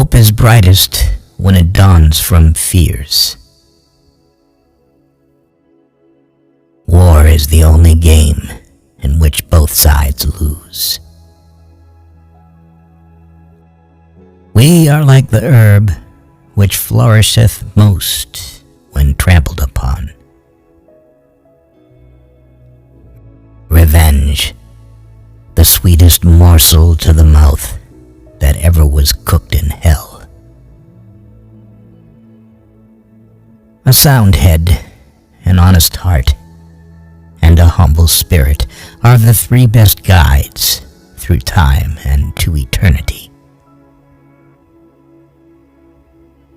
Hope is brightest when it dawns from fears. War is the only game in which both sides lose. We are like the herb which flourisheth most when trampled upon. Revenge, the sweetest morsel to the mouth that ever was cooked in hell. A sound head, an honest heart, and a humble spirit are the three best guides through time and to eternity.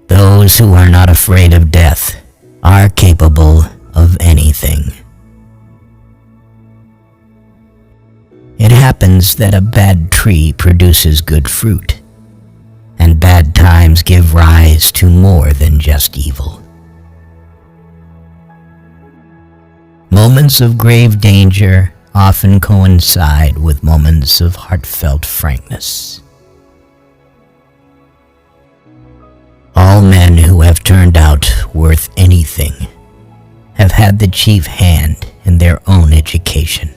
Those who are not afraid of death are capable of anything. It happens that a bad tree produces good fruit, and bad times give rise to more than just evil. Moments of grave danger often coincide with moments of heartfelt frankness. All men who have turned out worth anything have had the chief hand in their own education.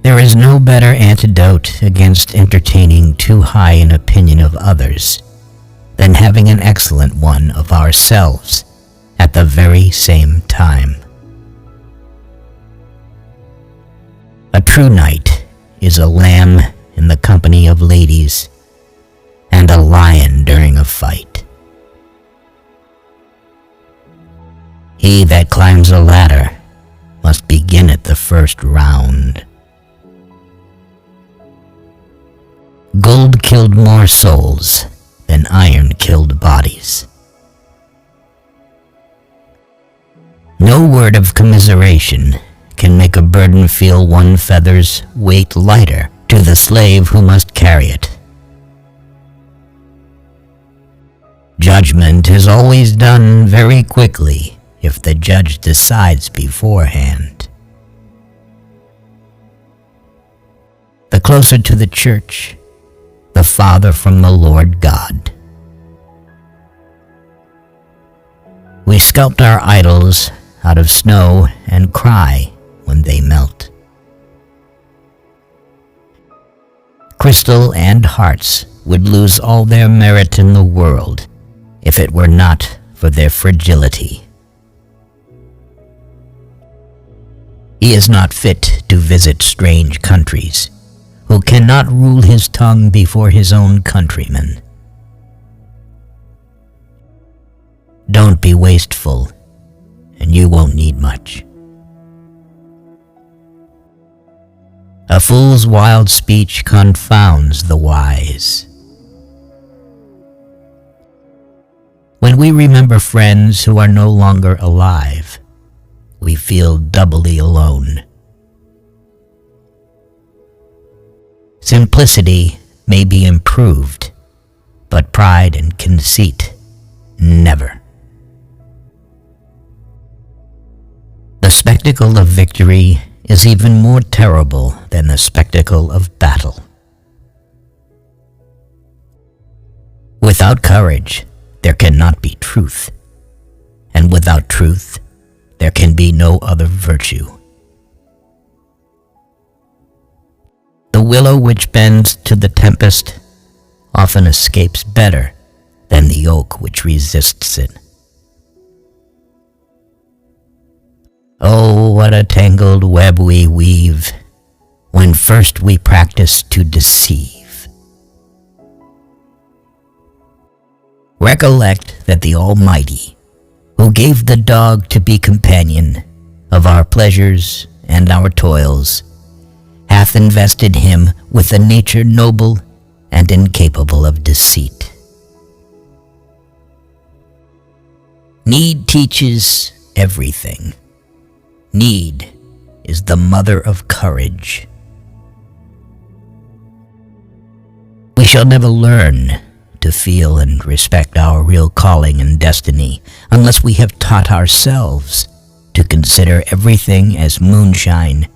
There is no better antidote against entertaining too high an opinion of others than having an excellent one of ourselves at the very same time. A true knight is a lamb in the company of ladies and a lion during a fight. He that climbs a ladder must begin at the first round. Gold killed more souls than iron killed bodies. No word of commiseration can make a burden feel one feather's weight lighter to the slave who must carry it. Judgment is always done very quickly if the judge decides beforehand. The closer to the church, the farther from the Lord God. We sculpt our idols out of snow and cry when they melt. Crystal and hearts would lose all their merit in the world if it were not for their fragility. He is not fit to visit strange countries, who cannot rule his tongue before his own countrymen. Don't be wasteful, and you won't need much. A fool's wild speech confounds the wise. When we remember friends who are no longer alive, we feel doubly alone. Simplicity may be improved, but pride and conceit never. The spectacle of victory is even more terrible than the spectacle of battle. Without courage, there cannot be truth, and without truth, there can be no other virtue. The willow which bends to the tempest often escapes better than the oak which resists it. Oh, what a tangled web we weave when first we practice to deceive. Recollect that the Almighty, who gave the dog to be companion of our pleasures and our toils, hath invested him with a nature noble and incapable of deceit. Need teaches everything. Need is the mother of courage. We shall never learn to feel and respect our real calling and destiny unless we have taught ourselves to consider everything as moonshine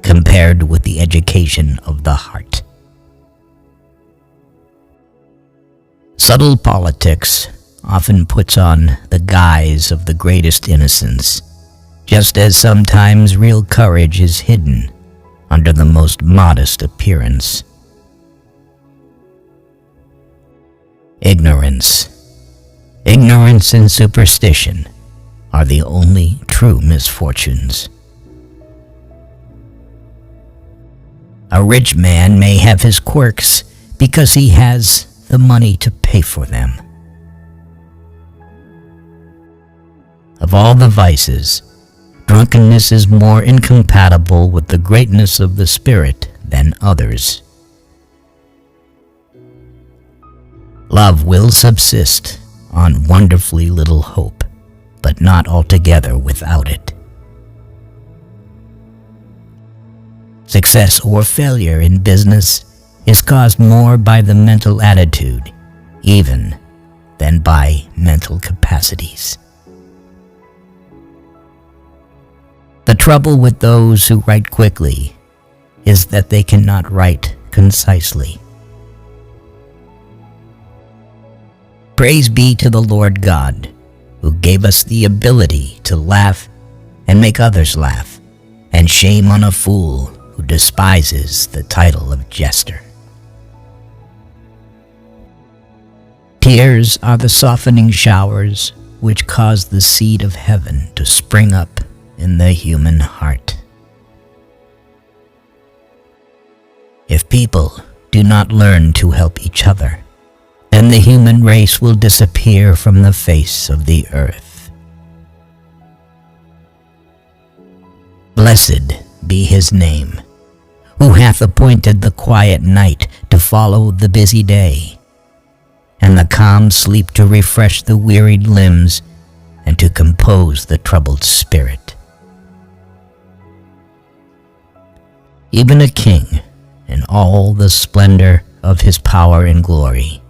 compared with the education of the heart. Subtle politics often puts on the guise of the greatest innocence, just as sometimes real courage is hidden under the most modest appearance. Ignorance. Ignorance and superstition are the only true misfortunes. A rich man may have his quirks because he has the money to pay for them. Of all the vices, drunkenness is more incompatible with the greatness of the spirit than others. Love will subsist on wonderfully little hope, but not altogether without it. Success or failure in business is caused more by the mental attitude, even than by mental capacities. The trouble with those who write quickly is that they cannot write concisely. Praise be to the Lord God, who gave us the ability to laugh and make others laugh, and shame on a fool who despises the title of jester. Tears are the softening showers which cause the seed of heaven to spring up in the human heart. If people do not learn to help each other, then the human race will disappear from the face of the earth. Blessed be his name, who hath appointed the quiet night to follow the busy day, and the calm sleep to refresh the wearied limbs and to compose the troubled spirit. Even a king, in all the splendor of his power and glory,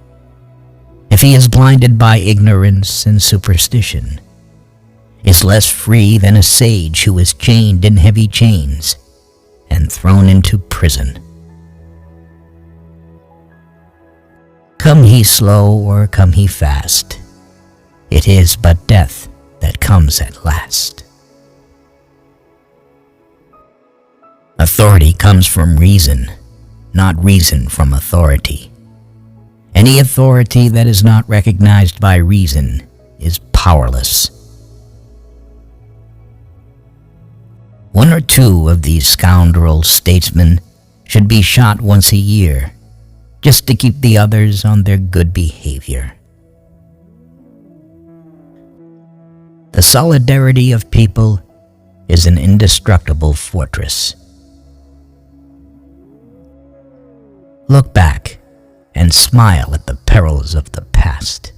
if he is blinded by ignorance and superstition, is less free than a sage who is chained in heavy chains and thrown into prison. Come he slow or come he fast, it is but death that comes at last. Authority comes from reason, not reason from authority. Any authority that is not recognized by reason is powerless. One or two of these scoundrel statesmen should be shot once a year, just to keep the others on their good behavior. The solidarity of people is an indestructible fortress. Look back and smile at the perils of the past.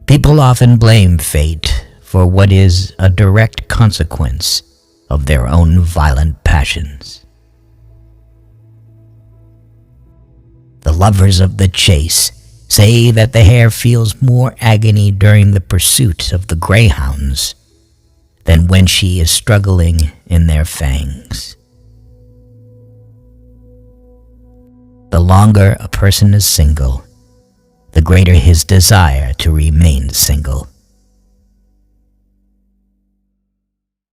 People often blame fate for what is a direct consequence of their own violent passions. The lovers of the chase say that the hare feels more agony during the pursuit of the greyhounds than when she is struggling in their fangs. The longer a person is single, the greater his desire to remain single.